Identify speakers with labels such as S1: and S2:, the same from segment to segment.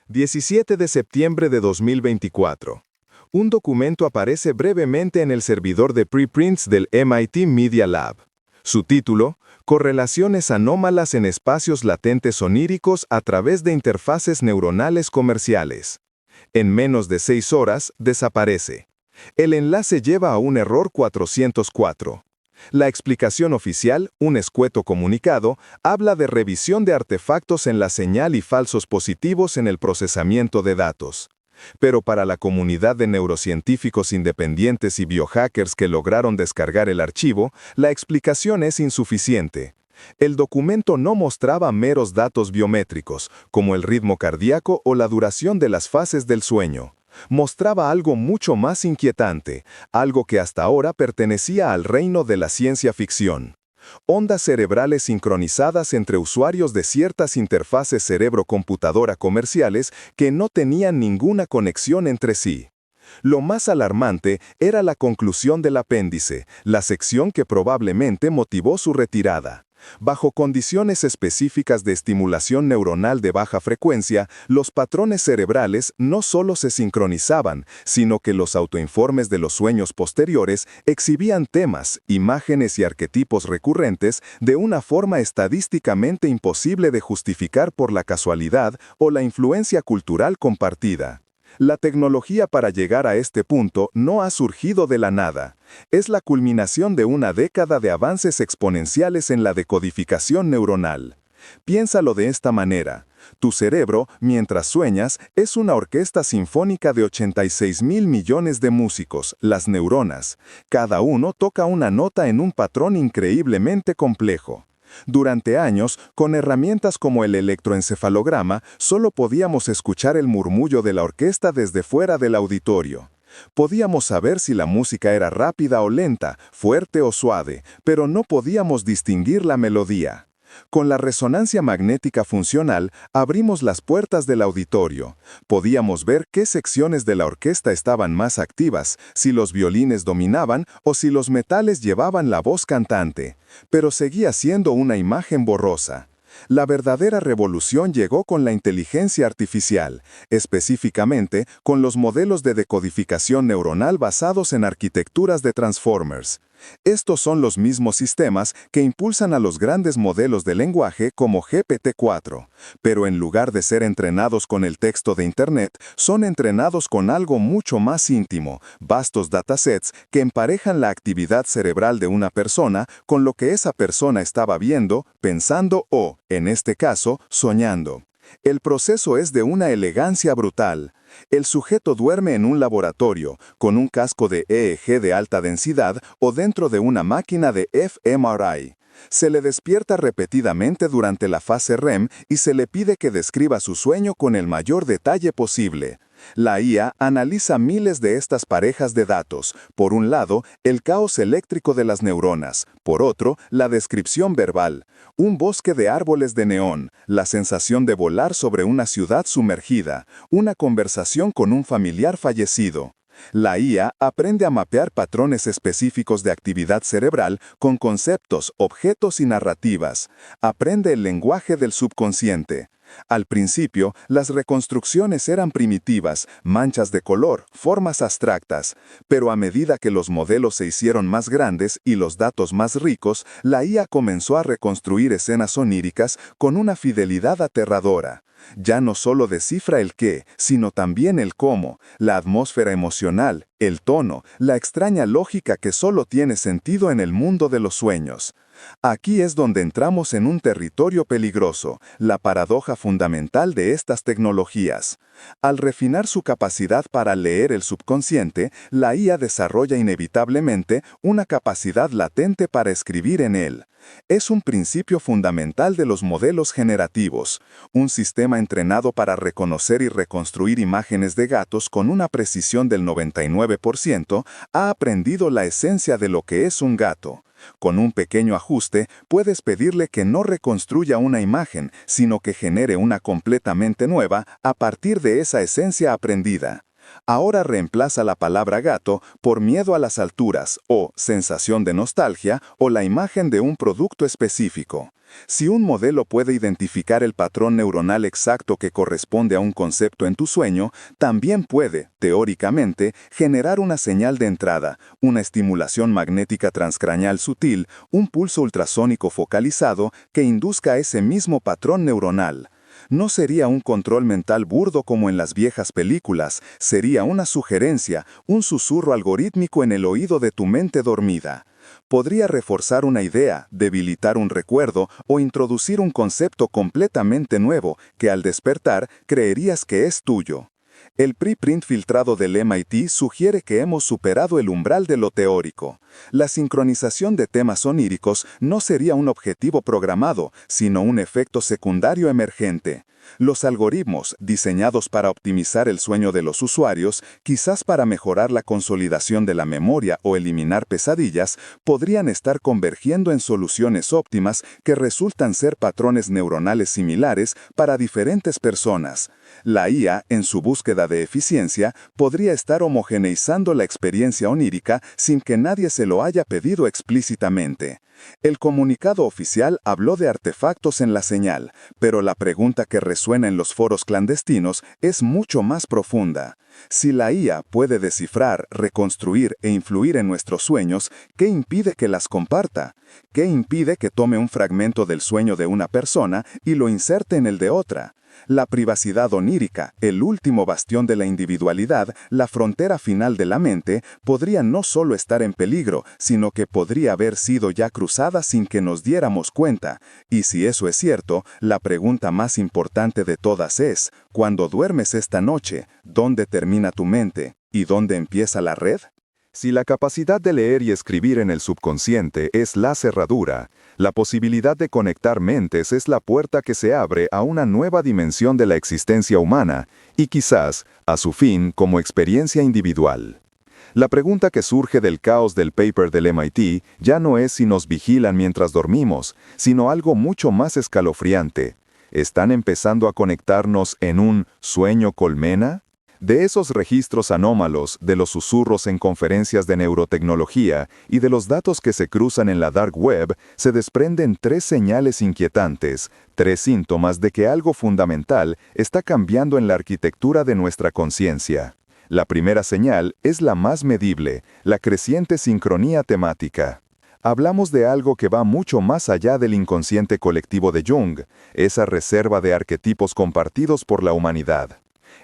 S1: 17 de septiembre de 2024. Un documento aparece brevemente en el servidor de preprints del MIT Media Lab. Su título, Correlaciones anómalas en espacios latentes oníricos a través de interfaces neuronales comerciales. En menos de 6 horas, desaparece. El enlace lleva a un error 404. La explicación oficial, un escueto comunicado, habla de revisión de artefactos en la señal y falsos positivos en el procesamiento de datos. Pero para la comunidad de neurocientíficos independientes y biohackers que lograron descargar el archivo, la explicación es insuficiente. El documento no mostraba meros datos biométricos, como el ritmo cardíaco o la duración de las fases del sueño. Mostraba algo mucho más inquietante, algo que hasta ahora pertenecía al reino de la ciencia ficción. Ondas cerebrales sincronizadas entre usuarios de ciertas interfaces cerebro-computadora comerciales que no tenían ninguna conexión entre sí. Lo más alarmante era la conclusión del apéndice, la sección que probablemente motivó su retirada. Bajo condiciones específicas de estimulación neuronal de baja frecuencia, los patrones cerebrales no solo se sincronizaban, sino que los autoinformes de los sueños posteriores exhibían temas, imágenes y arquetipos recurrentes de una forma estadísticamente imposible de justificar por la casualidad o la influencia cultural compartida. La tecnología para llegar a este punto no ha surgido de la nada. Es la culminación de una década de avances exponenciales en la decodificación neuronal. Piénsalo de esta manera. Tu cerebro, mientras sueñas, es una orquesta sinfónica de 86.000 millones de músicos, las neuronas. Cada uno toca una nota en un patrón increíblemente complejo. Durante años, con herramientas como el electroencefalograma, solo podíamos escuchar el murmullo de la orquesta desde fuera del auditorio. Podíamos saber si la música era rápida o lenta, fuerte o suave, pero no podíamos distinguir la melodía. Con la resonancia magnética funcional, abrimos las puertas del auditorio. Podíamos ver qué secciones de la orquesta estaban más activas, si los violines dominaban o si los metales llevaban la voz cantante. Pero seguía siendo una imagen borrosa. La verdadera revolución llegó con la inteligencia artificial, específicamente con los modelos de decodificación neuronal basados en arquitecturas de transformers. Estos son los mismos sistemas que impulsan a los grandes modelos de lenguaje como GPT-4, pero en lugar de ser entrenados con el texto de Internet, son entrenados con algo mucho más íntimo, vastos datasets que emparejan la actividad cerebral de una persona con lo que esa persona estaba viendo, pensando o, en este caso, soñando. El proceso es de una elegancia brutal. El sujeto duerme en un laboratorio, con un casco de EEG de alta densidad o dentro de una máquina de fMRI. Se le despierta repetidamente durante la fase REM y se le pide que describa su sueño con el mayor detalle posible. La IA analiza miles de estas parejas de datos. Por un lado, el caos eléctrico de las neuronas. Por otro, la descripción verbal. Un bosque de árboles de neón, la sensación de volar sobre una ciudad sumergida, una conversación con un familiar fallecido. La IA aprende a mapear patrones específicos de actividad cerebral con conceptos, objetos y narrativas. Aprende el lenguaje del subconsciente. Al principio, las reconstrucciones eran primitivas, manchas de color, formas abstractas, pero a medida que los modelos se hicieron más grandes y los datos más ricos, la IA comenzó a reconstruir escenas oníricas con una fidelidad aterradora. Ya no solo descifra el qué, sino también el cómo, la atmósfera emocional, el tono, la extraña lógica que solo tiene sentido en el mundo de los sueños. Aquí es donde entramos en un territorio peligroso, la paradoja fundamental de estas tecnologías. Al refinar su capacidad para leer el subconsciente, la IA desarrolla inevitablemente una capacidad latente para escribir en él. Es un principio fundamental de los modelos generativos, un sistema entrenado para reconocer y reconstruir imágenes de gatos con una precisión del 99%, ha aprendido la esencia de lo que es un gato. Con un pequeño ajuste, puedes pedirle que no reconstruya una imagen, sino que genere una completamente nueva a partir de esa esencia aprendida. Ahora reemplaza la palabra gato por miedo a las alturas, o sensación de nostalgia, o la imagen de un producto específico. Si un modelo puede identificar el patrón neuronal exacto que corresponde a un concepto en tu sueño, también puede, teóricamente, generar una señal de entrada, una estimulación magnética transcraneal sutil, un pulso ultrasónico focalizado que induzca ese mismo patrón neuronal. No sería un control mental burdo como en las viejas películas, sería una sugerencia, un susurro algorítmico en el oído de tu mente dormida. Podría reforzar una idea, debilitar un recuerdo o introducir un concepto completamente nuevo que al despertar creerías que es tuyo. El preprint filtrado del MIT sugiere que hemos superado el umbral de lo teórico. La sincronización de temas oníricos no sería un objetivo programado, sino un efecto secundario emergente. Los algoritmos, diseñados para optimizar el sueño de los usuarios, quizás para mejorar la consolidación de la memoria o eliminar pesadillas, podrían estar convergiendo en soluciones óptimas que resultan ser patrones neuronales similares para diferentes personas. La IA, en su búsqueda de eficiencia, podría estar homogeneizando la experiencia onírica sin que nadie se lo haya pedido explícitamente. El comunicado oficial habló de artefactos en la señal, pero la pregunta que resuena en los foros clandestinos es mucho más profunda. Si la IA puede descifrar, reconstruir e influir en nuestros sueños, ¿qué impide que las comparta? ¿Qué impide que tome un fragmento del sueño de una persona y lo inserte en el de otra? La privacidad onírica, el último bastión de la individualidad, la frontera final de la mente, podría no solo estar en peligro, sino que podría haber sido ya cruzada sin que nos diéramos cuenta. Y si eso es cierto, la pregunta más importante de todas es, cuando duermes esta noche, ¿dónde termina tu mente? ¿Y dónde empieza la red?
S2: Si la capacidad de leer y escribir en el subconsciente es la cerradura, la posibilidad de conectar mentes es la puerta que se abre a una nueva dimensión de la existencia humana y quizás, a su fin, como experiencia individual. La pregunta que surge del caos del paper del MIT ya no es si nos vigilan mientras dormimos, sino algo mucho más escalofriante. ¿Están empezando a conectarnos en un sueño colmena? De esos registros anómalos, de los susurros en conferencias de neurotecnología y de los datos que se cruzan en la dark web, se desprenden tres señales inquietantes, tres síntomas de que algo fundamental está cambiando en la arquitectura de nuestra conciencia. La primera señal es la más medible, la creciente sincronía temática. Hablamos de algo que va mucho más allá del inconsciente colectivo de Jung, esa reserva de arquetipos compartidos por la humanidad.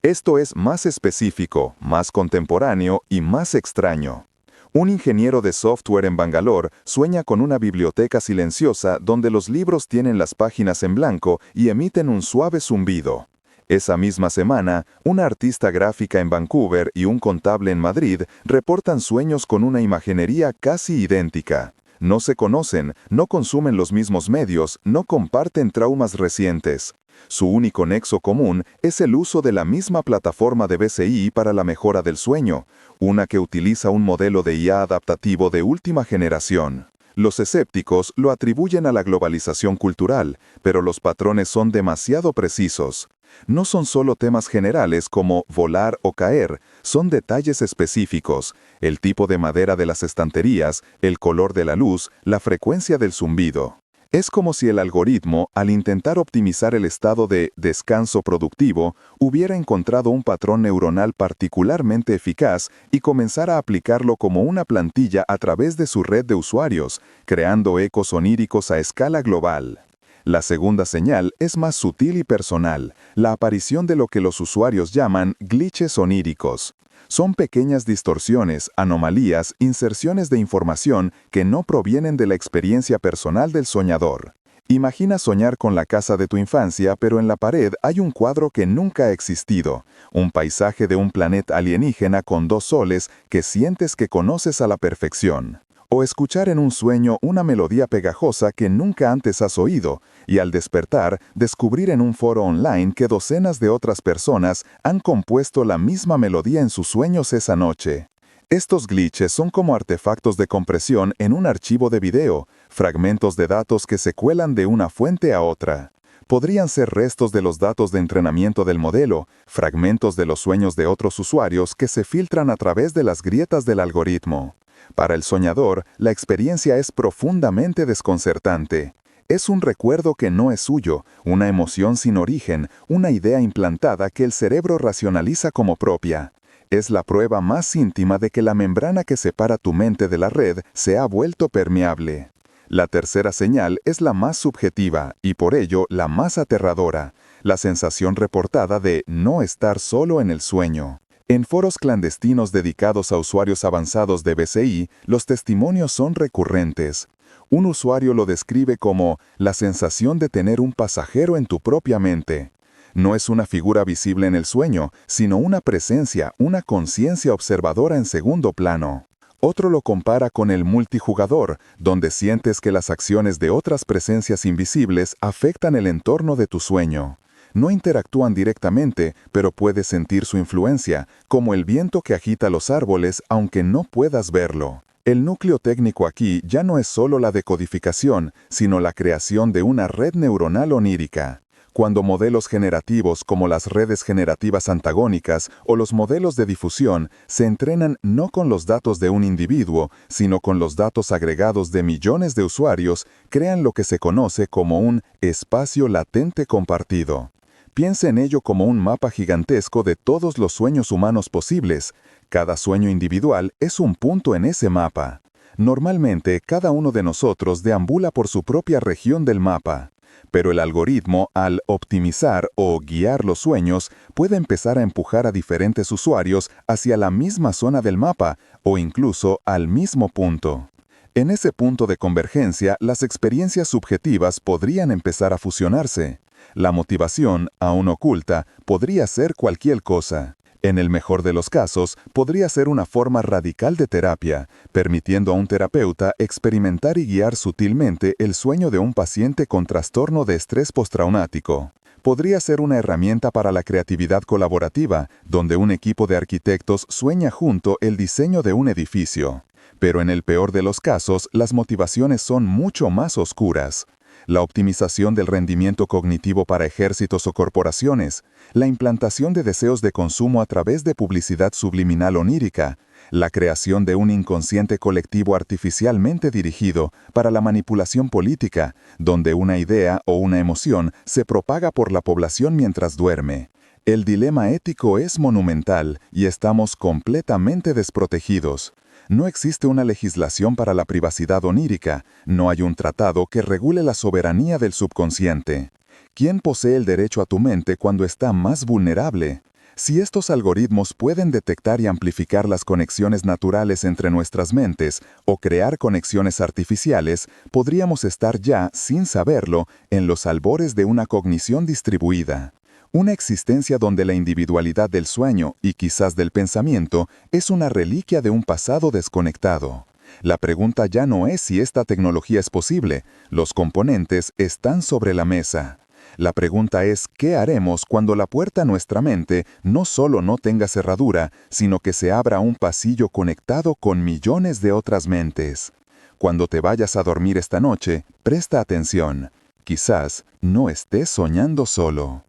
S2: Esto es más específico, más contemporáneo y más extraño. Un ingeniero de software en Bangalore sueña con una biblioteca silenciosa donde los libros tienen las páginas en blanco y emiten un suave zumbido. Esa misma semana, una artista gráfica en Vancouver y un contable en Madrid reportan sueños con una imaginería casi idéntica. No se conocen, no consumen los mismos medios, no comparten traumas recientes. Su único nexo común es el uso de la misma plataforma de BCI para la mejora del sueño, una que utiliza un modelo de IA adaptativo de última generación. Los escépticos lo atribuyen a la globalización cultural, pero los patrones son demasiado precisos. No son solo temas generales como volar o caer, son detalles específicos, el tipo de madera de las estanterías, el color de la luz, la frecuencia del zumbido. Es como si el algoritmo, al intentar optimizar el estado de descanso productivo, hubiera encontrado un patrón neuronal particularmente eficaz y comenzara a aplicarlo como una plantilla a través de su red de usuarios, creando ecos oníricos a escala global. La segunda señal es más sutil y personal, la aparición de lo que los usuarios llaman glitches oníricos. Son pequeñas distorsiones, anomalías, inserciones de información que no provienen de la experiencia personal del soñador. Imagina soñar con la casa de tu infancia, pero en la pared hay un cuadro que nunca ha existido, un paisaje de un planeta alienígena con dos soles que sientes que conoces a la perfección. O escuchar en un sueño una melodía pegajosa que nunca antes has oído, y al despertar, descubrir en un foro online que docenas de otras personas han compuesto la misma melodía en sus sueños esa noche. Estos glitches son como artefactos de compresión en un archivo de video, fragmentos de datos que se cuelan de una fuente a otra. Podrían ser restos de los datos de entrenamiento del modelo, fragmentos de los sueños de otros usuarios que se filtran a través de las grietas del algoritmo. Para el soñador, la experiencia es profundamente desconcertante. Es un recuerdo que no es suyo, una emoción sin origen, una idea implantada que el cerebro racionaliza como propia. Es la prueba más íntima de que la membrana que separa tu mente de la red se ha vuelto permeable. La tercera señal es la más subjetiva y por ello la más aterradora, la sensación reportada de no estar solo en el sueño. En foros clandestinos dedicados a usuarios avanzados de BCI, los testimonios son recurrentes. Un usuario lo describe como la sensación de tener un pasajero en tu propia mente. No es una figura visible en el sueño, sino una presencia, una conciencia observadora en segundo plano. Otro lo compara con el multijugador, donde sientes que las acciones de otras presencias invisibles afectan el entorno de tu sueño. No interactúan directamente, pero puedes sentir su influencia, como el viento que agita los árboles aunque no puedas verlo. El núcleo técnico aquí ya no es solo la decodificación, sino la creación de una red neuronal onírica. Cuando modelos generativos como las redes generativas antagónicas o los modelos de difusión se entrenan no con los datos de un individuo, sino con los datos agregados de millones de usuarios, crean lo que se conoce como un espacio latente compartido. Piensa en ello como un mapa gigantesco de todos los sueños humanos posibles. Cada sueño individual es un punto en ese mapa. Normalmente, cada uno de nosotros deambula por su propia región del mapa. Pero el algoritmo, al optimizar o guiar los sueños, puede empezar a empujar a diferentes usuarios hacia la misma zona del mapa o incluso al mismo punto. En ese punto de convergencia, las experiencias subjetivas podrían empezar a fusionarse. La motivación, aún oculta, podría ser cualquier cosa. En el mejor de los casos, podría ser una forma radical de terapia, permitiendo a un terapeuta experimentar y guiar sutilmente el sueño de un paciente con trastorno de estrés postraumático. Podría ser una herramienta para la creatividad colaborativa, donde un equipo de arquitectos sueña junto el diseño de un edificio. Pero en el peor de los casos, las motivaciones son mucho más oscuras. La optimización del rendimiento cognitivo para ejércitos o corporaciones, la implantación de deseos de consumo a través de publicidad subliminal onírica, la creación de un inconsciente colectivo artificialmente dirigido para la manipulación política, donde una idea o una emoción se propaga por la población mientras duerme. El dilema ético es monumental y estamos completamente desprotegidos. No existe una legislación para la privacidad onírica, no hay un tratado que regule la soberanía del subconsciente. ¿Quién posee el derecho a tu mente cuando está más vulnerable? Si estos algoritmos pueden detectar y amplificar las conexiones naturales entre nuestras mentes o crear conexiones artificiales, podríamos estar ya, sin saberlo, en los albores de una cognición distribuida. Una existencia donde la individualidad del sueño y quizás del pensamiento es una reliquia de un pasado desconectado. La pregunta ya no es si esta tecnología es posible, los componentes están sobre la mesa. La pregunta es ¿qué haremos cuando la puerta a nuestra mente no solo no tenga cerradura, sino que se abra un pasillo conectado con millones de otras mentes? Cuando te vayas a dormir esta noche, presta atención. Quizás no estés soñando solo.